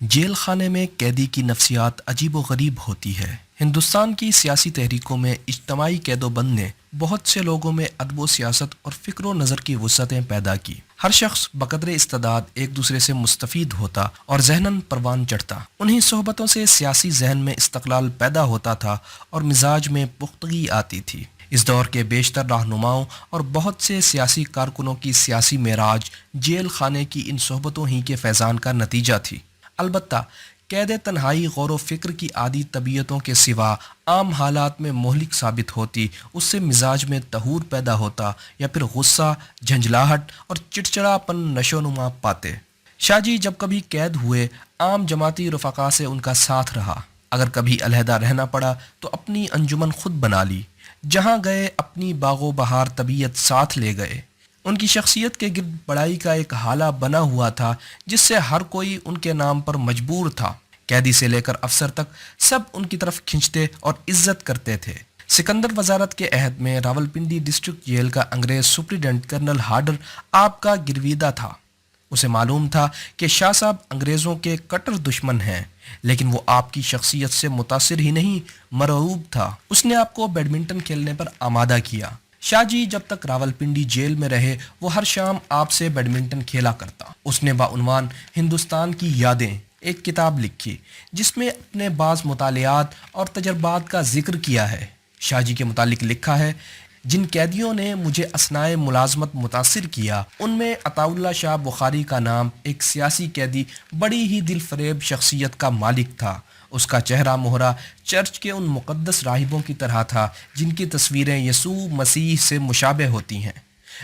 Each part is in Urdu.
جیل خانے میں قیدی کی نفسیات عجیب و غریب ہوتی ہے۔ ہندوستان کی سیاسی تحریکوں میں اجتماعی قید و بند نے بہت سے لوگوں میں ادب و سیاست اور فکر و نظر کی وسعتیں پیدا کی۔ ہر شخص بقدر استعداد ایک دوسرے سے مستفید ہوتا اور ذہناً پروان چڑھتا۔ انہی صحبتوں سے سیاسی ذہن میں استقلال پیدا ہوتا تھا اور مزاج میں پختگی آتی تھی۔ اس دور کے بیشتر رہنماؤں اور بہت سے سیاسی کارکنوں کی سیاسی معراج جیل خانے کی ان صحبتوں ہی کے فیضان کا نتیجہ تھی۔ البتہ قید تنہائی غور و فکر کی عادی طبیعتوں کے سوا عام حالات میں مہلک ثابت ہوتی، اس سے مزاج میں تہور پیدا ہوتا یا پھر غصہ، جھنجھلاہٹ اور چڑچڑاپن نشو و نما پاتے۔ شاہ جی جب کبھی قید ہوئے عام جماعتی رفقا سے ان کا ساتھ رہا، اگر کبھی علیحدہ رہنا پڑا تو اپنی انجمن خود بنا لی، جہاں گئے اپنی باغ و بہار طبیعت ساتھ لے گئے۔ ان کی شخصیت کے گرد بڑائی کا ایک حالہ بنا ہوا تھا جس سے ہر کوئی ان کے نام پر مجبور تھا۔ قیدی سے لے کر افسر تک سب ان کی طرف کھنچتے اور عزت کرتے تھے۔ سکندر وزارت کے عہد میں راولپنڈی ڈسٹرکٹ جیل کا انگریز سپرنٹینڈنٹ کرنل ہارڈر آپ کا گرویدہ تھا۔ اسے معلوم تھا کہ شاہ صاحب انگریزوں کے کٹر دشمن ہیں، لیکن وہ آپ کی شخصیت سے متاثر ہی نہیں مرعوب تھا۔ اس نے آپ کو بیڈمنٹن کھیلنے پر آمادہ کیا۔ شاہ جی جب تک راولپنڈی جیل میں رہے وہ ہر شام آپ سے بیڈمنٹن کھیلا کرتا۔ اس نے بعنوان ہندوستان کی یادیں ایک کتاب لکھی جس میں اپنے بعض مطالعات اور تجربات کا ذکر کیا ہے۔ شاہ جی کے متعلق لکھا ہے، جن قیدیوں نے مجھے اثناء ملازمت متاثر کیا ان میں عطا اللہ شاہ بخاری کا نام ایک سیاسی قیدی بڑی ہی دل فریب شخصیت کا مالک تھا۔ اس کا چہرہ مہرہ چرچ کے ان مقدس راہبوں کی طرح تھا جن کی تصویریں یسوع مسیح سے مشابہ ہوتی ہیں،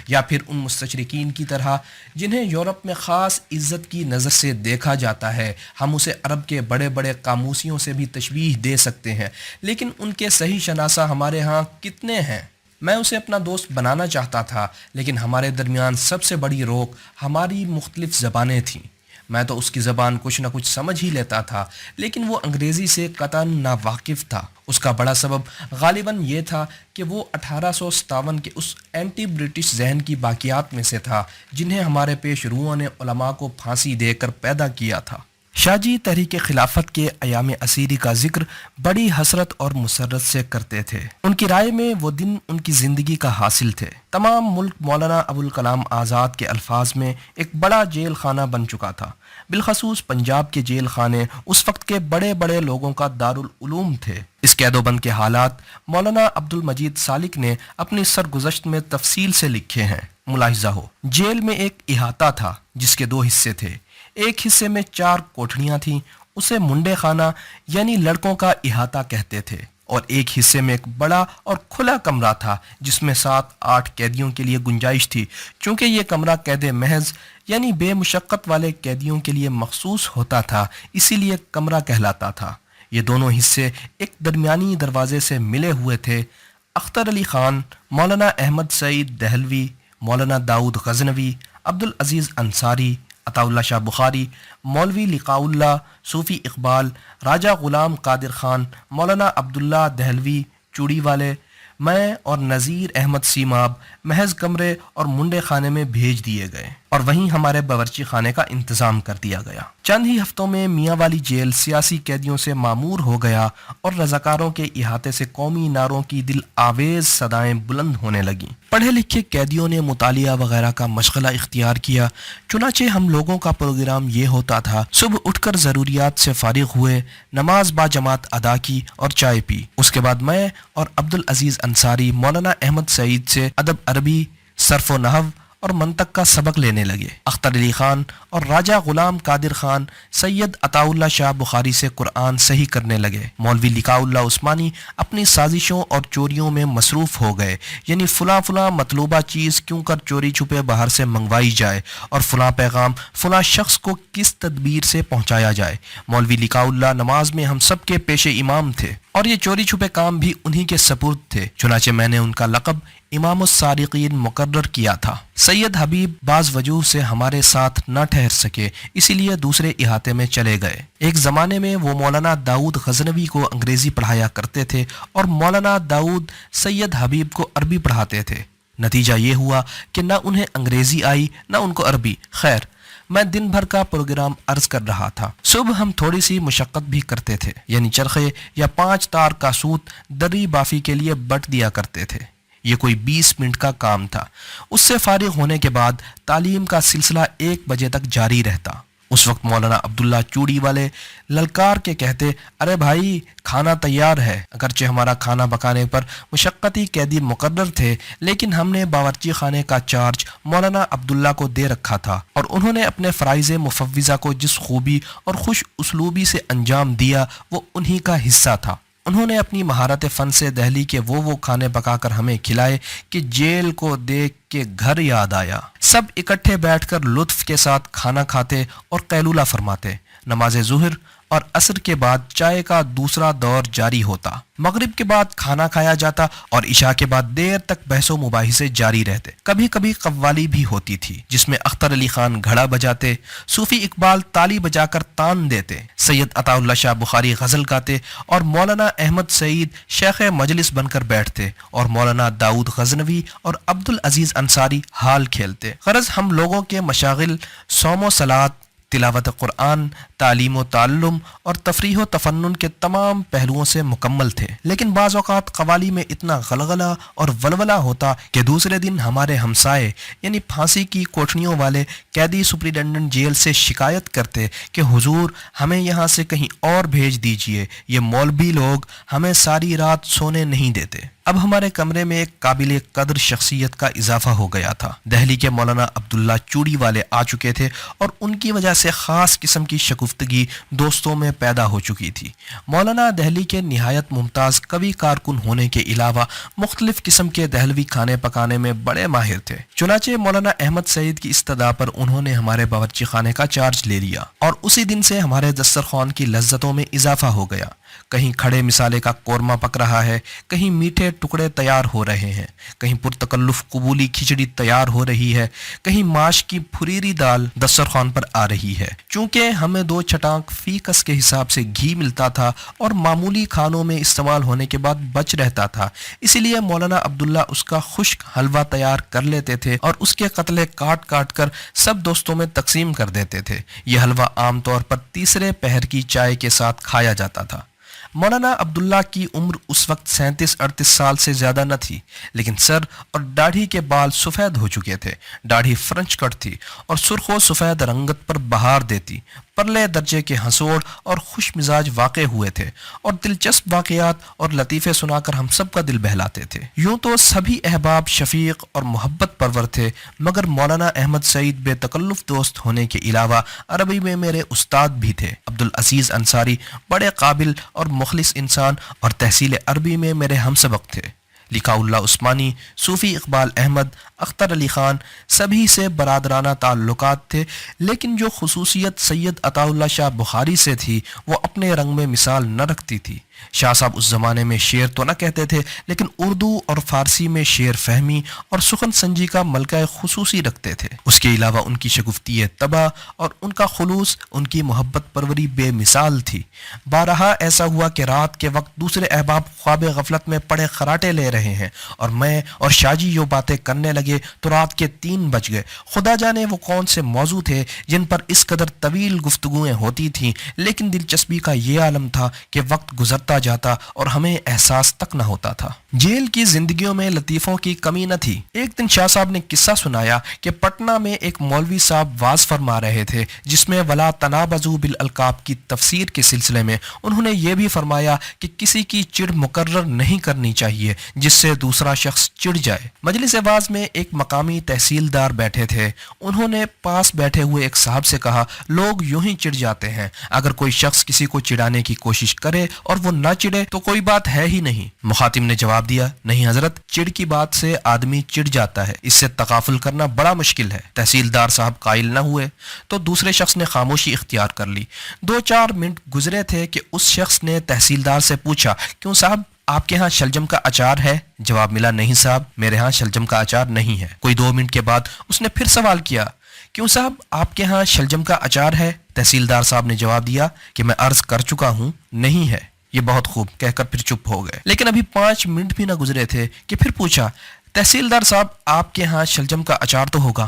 یا پھر ان مستشرقین کی طرح جنہیں یورپ میں خاص عزت کی نظر سے دیکھا جاتا ہے۔ ہم اسے عرب کے بڑے بڑے قاموسیوں سے بھی تشبیہ دے سکتے ہیں، لیکن ان کے صحیح شناسہ ہمارے ہاں کتنے ہیں؟ میں اسے اپنا دوست بنانا چاہتا تھا، لیکن ہمارے درمیان سب سے بڑی روک ہماری مختلف زبانیں تھیں۔ میں تو اس کی زبان کچھ نہ کچھ سمجھ ہی لیتا تھا، لیکن وہ انگریزی سے قطعاً ناواقف تھا۔ اس کا بڑا سبب غالباً یہ تھا کہ وہ 1857 کے اس اینٹی برٹش ذہن کی باقیات میں سے تھا جنہیں ہمارے پیش روؤں نے علماء کو پھانسی دے کر پیدا کیا تھا۔ شاہ جی تحریک خلافت کے ایام اسیری کا ذکر بڑی حسرت اور مسرت سے کرتے تھے۔ ان کی رائے میں وہ دن ان کی زندگی کا حاصل تھے۔ تمام ملک مولانا ابوالکلام آزاد کے الفاظ میں ایک بڑا جیل خانہ بن چکا تھا۔ بالخصوص پنجاب کے جیل خانے اس وقت کے بڑے بڑے لوگوں کا دارالعلوم تھے۔ اس قید و بند کے حالات مولانا عبدالمجید سالک نے اپنی سرگزشت میں تفصیل سے لکھے ہیں۔ ملاحظہ ہو، جیل میں ایک احاطہ تھا جس کے دو حصے تھے۔ ایک حصے میں 4 کوٹھڑیاں تھیں، اسے منڈے خانہ یعنی لڑکوں کا احاطہ کہتے تھے، اور ایک حصے میں ایک بڑا اور کھلا کمرہ تھا جس میں 7-8 قیدیوں کے لیے گنجائش تھی۔ چونکہ یہ کمرہ قید محض یعنی بے مشقت والے قیدیوں کے لیے مخصوص ہوتا تھا، اسی لیے کمرہ کہلاتا تھا۔ یہ دونوں حصے ایک درمیانی دروازے سے ملے ہوئے تھے۔ اختر علی خان، مولانا احمد سعید دہلوی، مولانا داؤد غزنوی، عبدالعزیز انصاری، عطا اللہ شاہ بخاری، مولوی لقاء اللہ، صوفی اقبال، راجہ غلام قادر خان، مولانا عبداللہ دہلوی چوڑی والے، میں اور نذیر احمد سیماب محض کمرے اور منڈے خانے میں بھیج دیے گئے اور وہیں ہمارے باورچی خانے کا انتظام کر دیا گیا۔ چند ہی ہفتوں میں میاں والی جیل سیاسی قیدیوں سے معمور ہو گیا اور رضاکاروں کے احاطے سے قومی نعروں کی دل آویز صدائیں بلند ہونے لگیں۔ پڑھے لکھے قیدیوں نے مطالعہ وغیرہ کا مشغلہ اختیار کیا، چنانچہ ہم لوگوں کا پروگرام یہ ہوتا تھا، صبح اٹھ کر ضروریات سے فارغ ہوئے، نماز با جماعت ادا کی اور چائے پی۔ اس کے بعد میں اور عبدالعزیز انصاری مولانا احمد سعید سے ادب عربی، صرف و نحو اور منطق کا سبق لینے لگے۔ اختر علی خان اور راجہ غلام قادر خان سید عطا اللہ شاہ بخاری سے قرآن صحیح کرنے لگے۔ مولوی لقاء اللہ عثمانی اپنی سازشوں اور چوریوں میں مصروف ہو گئے، یعنی فلاں فلاں مطلوبہ چیز کیوں کر چوری چھپے باہر سے منگوائی جائے اور فلاں پیغام فلاں شخص کو کس تدبیر سے پہنچایا جائے۔ مولوی لقاء اللہ نماز میں ہم سب کے پیش امام تھے اور یہ چوری چھپے کام بھی انہی کے سپرد تھے، چنانچہ میں نے ان کا لقب امام السارقین مقرر کیا تھا۔ سید حبیب بعض وجوہ سے ہمارے ساتھ نہ ٹھہر سکے، اسی لیے دوسرے احاطے میں چلے گئے۔ ایک زمانے میں وہ مولانا داؤد غزنوی کو انگریزی پڑھایا کرتے تھے اور مولانا داؤد سید حبیب کو عربی پڑھاتے تھے۔ نتیجہ یہ ہوا کہ نہ انہیں انگریزی آئی نہ ان کو عربی۔ خیر، میں دن بھر کا پروگرام عرض کر رہا تھا۔ صبح ہم تھوڑی سی مشقت بھی کرتے تھے، یعنی چرخے یا 5 تار کا سوت دری بافی کے لیے بٹ دیا کرتے تھے۔ یہ کوئی 20 منٹ کا کام تھا۔ اس سے فارغ ہونے کے بعد تعلیم کا سلسلہ 1 بجے تک جاری رہتا۔ اس وقت مولانا عبداللہ چوڑی والے للکار کے کہتے، ارے بھائی کھانا تیار ہے۔ اگرچہ ہمارا کھانا پکانے پر مشقتی قیدی مقرر تھے، لیکن ہم نے باورچی خانے کا چارج مولانا عبداللہ کو دے رکھا تھا، اور انہوں نے اپنے فرائض مفوضہ کو جس خوبی اور خوش اسلوبی سے انجام دیا وہ انہی کا حصہ تھا۔ انہوں نے اپنی مہارت فن سے دہلی کے وہ کھانے پکا کر ہمیں کھلائے کہ جیل کو دیکھ کے گھر یاد آیا۔ سب اکٹھے بیٹھ کر لطف کے ساتھ کھانا کھاتے اور قیلولہ فرماتے۔ نماز ظہر اور عصر کے بعد چائے کا دوسرا دور جاری ہوتا۔ مغرب کے بعد کھانا کھایا جاتا اور عشاء کے بعد دیر تک بحث و مباحثے جاری رہتے۔ کبھی کبھی قوالی بھی ہوتی تھی، جس میں اختر علی خان گھڑا بجاتے، صوفی اقبال تالی بجا کر تان دیتے، سید عطا اللہ شاہ بخاری غزل گاتے، اور مولانا احمد سعید شیخ مجلس بن کر بیٹھتے، اور مولانا داؤد غزنوی اور عبدالعزیز انصاری حال کھیلتے۔ غرض ہم لوگوں کے مشاغل صوم و صلات، تلاوت قرآن، تعلیم و تعلم اور تفریح و تفنن کے تمام پہلوؤں سے مکمل تھے، لیکن بعض اوقات قوالی میں اتنا غلغلہ اور ولولہ ہوتا کہ دوسرے دن ہمارے ہمسائے یعنی پھانسی کی کوٹھڑیوں والے قیدی سپرنٹنڈنٹ جیل سے شکایت کرتے کہ حضور ہمیں یہاں سے کہیں اور بھیج دیجئے، یہ مولوی لوگ ہمیں ساری رات سونے نہیں دیتے۔ اب ہمارے کمرے میں ایک قابل قدر شخصیت کا اضافہ ہو گیا تھا۔ دہلی کے مولانا عبداللہ چوڑی والے آ چکے تھے، اور ان کی وجہ سے خاص قسم کی شگفتگی دوستوں میں پیدا ہو چکی تھی۔ مولانا دہلی کے نہایت ممتاز قوی کارکن ہونے کے علاوہ مختلف قسم کے دہلوی کھانے پکانے میں بڑے ماہر تھے۔ چنانچہ مولانا احمد سعید کی استدعا پر انہوں نے ہمارے باورچی خانے کا چارج لے لیا، اور اسی دن سے ہمارے دسترخوان کی لذتوں میں اضافہ ہو گیا۔ کہیں کھڑے مسالے کا قورمہ پک رہا ہے، کہیں میٹھے ٹکڑے تیار ہو رہے ہیں، کہیں پرتکلف قبولی کھچڑی تیار ہو رہی ہے، کہیں ماش کی پھریری دال دسترخوان پر آ رہی ہے۔ چونکہ ہمیں 2 چٹانک فی کس کے حساب سے گھی ملتا تھا اور معمولی کھانوں میں استعمال ہونے کے بعد بچ رہتا تھا، اسی لیے مولانا عبداللہ اس کا خشک حلوہ تیار کر لیتے تھے اور اس کے قطلے کاٹ کاٹ کر سب دوستوں میں تقسیم کر دیتے تھے۔ یہ حلوہ عام طور پر تیسرے پہر کی چائے کے ساتھ کھایا جاتا تھا۔ مولانا عبداللہ کی عمر اس وقت 37-38 سال سے زیادہ نہ تھی، لیکن سر اور داڑھی کے بال سفید ہو چکے تھے۔ داڑھی فرنچ کٹ تھی اور سرخ و سفید رنگت پر بہار دیتی۔ پرلے درجے کے ہنسوڑ اور خوش مزاج واقع ہوئے تھے، اور دلچسپ واقعات اور لطیفے سنا کر ہم سب کا دل بہلاتے تھے۔ یوں تو سبھی احباب شفیق اور محبت پرور تھے، مگر مولانا احمد سعید بے تکلف دوست ہونے کے علاوہ عربی میں میرے استاد بھی تھے۔ عبدالعزیز انصاری بڑے قابل اور مخلص انسان اور تحصیل عربی میں میرے ہم سبق تھے۔ لکھا اللہ عثمانی، صوفی اقبال احمد، اختر علی خان، سبھی سے برادرانہ تعلقات تھے، لیکن جو خصوصیت سید عطا اللہ شاہ بخاری سے تھی وہ اپنے رنگ میں مثال نہ رکھتی تھی۔ شاہ صاحب اس زمانے میں شعر تو نہ کہتے تھے، لیکن اردو اور فارسی میں شعر فہمی اور سخن سنجی کا ملکہ خصوصی رکھتے تھے۔ اس کے علاوہ ان کی شگفتی طبع اور ان کا خلوص، ان کی محبت پروری بے مثال تھی۔ بارہا ایسا ہوا کہ رات کے وقت دوسرے احباب خواب غفلت میں پڑے خراٹے لے رہے ہیں، اور میں اور شاہ جی یہ باتیں کرنے لگے تو رات کے 3 بج گئے۔ خدا جانے وہ کون سے موضوع تھے جن پر اس قدر طویل گفتگویں ہوتی تھیں، لیکن دلچسپی کا یہ عالم تھا کہ وقت گزرتا جاتا اور ہمیں احساس تک نہ ہوتا تھا۔ جیل کی زندگیوں میں لطیفوں کی کمی نہ تھی۔ ایک دن شاہ صاحب نے قصہ سنایا کہ پٹنہ میں ایک مولوی صاحب واز فرما رہے تھے، جس میں ولا تنابزوا بالالقاب کی تفسیر کے سلسلے میں انہوں نے یہ بھی فرمایا کہ کسی کی چڑ مقرر نہیں کرنی چاہیے جس سے دوسرا شخص چڑ جائے۔ مجلس واز میں ایک مقامی تحصیلدار بیٹھے تھے۔ انہوں نے پاس بیٹھے ہوئے ایک صاحب سے کہا، لوگ یوں ہی چڑ جاتے ہیں، اگر کوئی شخص کسی کو چڑھانے کی کوشش کرے اور وہ نہ چڑھے تو کوئی بات ہے ہی نہیں۔ مخاطب نے جواب دیا، نہیں حضرت، چڑ کی بات سے آدمی چڑ جاتا ہے، اس سے تغافل کرنا بڑا مشکل ہے۔ تحصیلدار صاحب قائل نہ ہوئے تو دوسرے شخص نے خاموشی اختیار کر لی۔ 2-4 منٹ گزرے تھے کہ اس شخص نے تحصیلدار سے پوچھا، کیوں صاحب آپ کے ہاں شلجم کا اچار ہے؟ جواب ملا، نہیں صاحب، میرے ہاں شلجم کا اچار نہیں ہے۔ کوئی 2 منٹ کے بعد اس نے پھر سوال کیا، کیوں صاحب آپ کے ہاں شلجم کا اچار ہے؟ تحصیلدار صاحب نے جواب دیا کہ میں عرض کر چکا ہوں، نہیں ہے۔ یہ بہت خوب کہہ کر پھر چپ ہو گئے، لیکن ابھی 5 منٹ بھی نہ گزرے تھے کہ پھر پوچھا، تحصیلدار صاحب آپ کے ہاں شلجم کا اچار تو ہوگا؟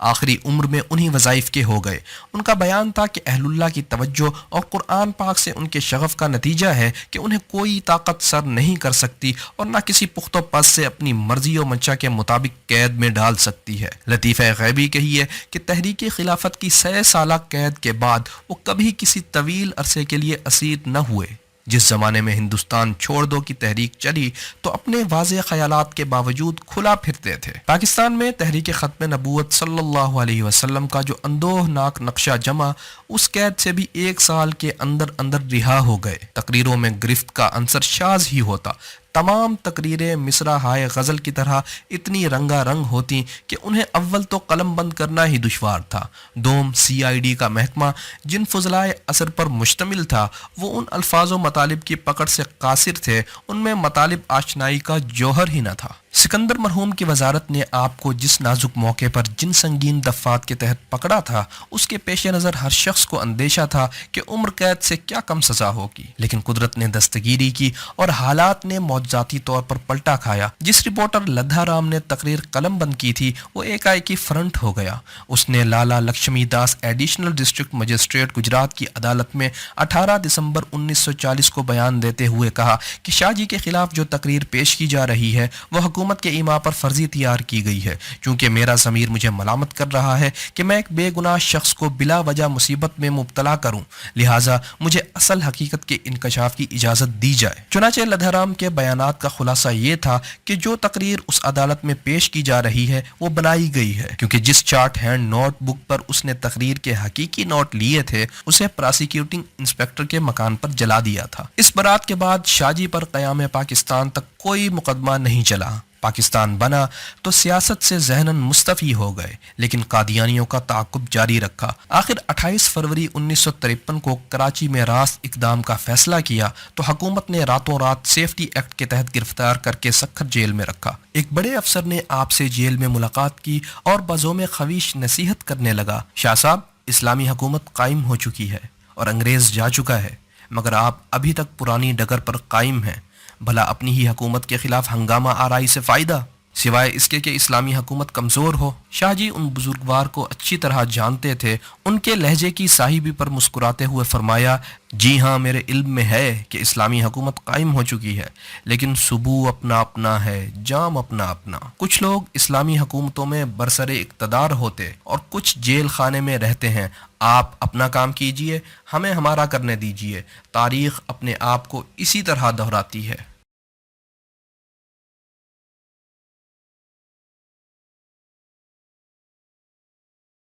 آخری عمر میں انہی وظائف کے ہو گئے۔ ان کا بیان تھا کہ اہل اللہ کی توجہ اور قرآن پاک سے ان کے شغف کا نتیجہ ہے کہ انہیں کوئی طاقت سر نہیں کر سکتی اور نہ کسی پختہ پس سے اپنی مرضی و منشا کے مطابق قید میں ڈال سکتی ہے۔ لطیفہ غیبی کہی ہے کہ تحریک خلافت کی 100 سالہ قید کے بعد وہ کبھی کسی طویل عرصے کے لیے اسیر نہ ہوئے۔ جس زمانے میں ہندوستان چھوڑ دو کی تحریک چلی تو اپنے واضح خیالات کے باوجود کھلا پھرتے تھے۔ پاکستان میں تحریک ختم نبوت صلی اللہ علیہ وسلم کا جو اندوہناک نقشہ جمع، اس قید سے بھی 1 سال کے اندر اندر رہا ہو گئے۔ تقریروں میں گرفت کا عنصر شاذ ہی ہوتا۔ تمام تقریریں مصرع ہائے غزل کی طرح اتنی رنگا رنگ ہوتی کہ انہیں اول تو قلم بند کرنا ہی دشوار تھا۔ دوم CID کا محکمہ جن فضلائے اثر پر مشتمل تھا وہ ان الفاظ و مطالب کی پکڑ سے قاصر تھے، ان میں مطالب آشنائی کا جوہر ہی نہ تھا۔ سکندر مرحوم کی وزارت نے آپ کو جس نازک موقع پر جن سنگین دفات کے تحت پکڑا تھا، اس کے پیش نظر ہر شخص کو اندیشہ تھا کہ عمر قید سے کیا کم سزا ہوگی، لیکن قدرت نے دستگیری کی اور حالات نے معجزاتی طور پر پلٹا کھایا۔ جس رپورٹر لدھا رام نے تقریر قلم بند کی تھی وہ ایک فرنٹ ہو گیا۔ اس نے Lala Lakshmi Das additional district magistrate Gujarat کی عدالت میں 18 دسمبر 1940 کو بیان دیتے ہوئے کہا کہ شاہ جی کے خلاف جو تقریر پیش کی جا رہی ہے وہ حکومت کے ایما پر فرضی تیار کی گئی ہے، چونکہ میرا ضمیر مجھے ملامت کر رہا ہے کہ میں ایک بے گناہ شخص کو بلا وجہ مصیبت میں مبتلا کروں، لہٰذا مجھے اصل حقیقت کے انکشاف کی اجازت دی جائے۔ چنانچہ لدھارام کے بیانات کا خلاصہ یہ تھا کہ جو تقریر اس عدالت میں پیش کی جا رہی ہے وہ بنائی گئی ہے، کیونکہ جس چارٹ ہینڈ نوٹ بک پر اس نے تقریر کے حقیقی نوٹ لیے تھے اسے پراسیکیوٹنگ انسپیکٹر کے مکان پر جلا دیا تھا۔ اس برات کے بعد شاہ جی پر قیام پاکستان تک کوئی مقدمہ نہیں چلا۔ پاکستان بنا تو سیاست سے ذہناً مستعفی ہو گئے، لیکن قادیانیوں کا تعاقب جاری رکھا۔ آخر 28 فروری 1953 کو کراچی میں راست اقدام کا فیصلہ کیا تو حکومت نے راتوں رات سیفٹی ایکٹ کے تحت گرفتار کر کے سکھر جیل میں رکھا۔ ایک بڑے افسر نے آپ سے جیل میں ملاقات کی اور بزوم خویش نصیحت کرنے لگا، شاہ صاحب، اسلامی حکومت قائم ہو چکی ہے اور انگریز جا چکا ہے، مگر آپ ابھی تک پرانی ڈگر پر قائم ہیں، بھلا اپنی ہی حکومت کے خلاف ہنگامہ آرائی سے فائدہ، سوائے اس کے کہ اسلامی حکومت کمزور ہو۔ شاہ جی ان بزرگوار کو اچھی طرح جانتے تھے۔ ان کے لہجے کی صاحبی پر مسکراتے ہوئے فرمایا، جی ہاں، میرے علم میں ہے کہ اسلامی حکومت قائم ہو چکی ہے، لیکن سبو اپنا اپنا ہے، جام اپنا اپنا۔ کچھ لوگ اسلامی حکومتوں میں برسر اقتدار ہوتے اور کچھ جیل خانے میں رہتے ہیں۔ آپ اپنا کام کیجئے، ہمیں ہمارا کرنے دیجئے۔ تاریخ اپنے آپ کو اسی طرح دہراتی ہے۔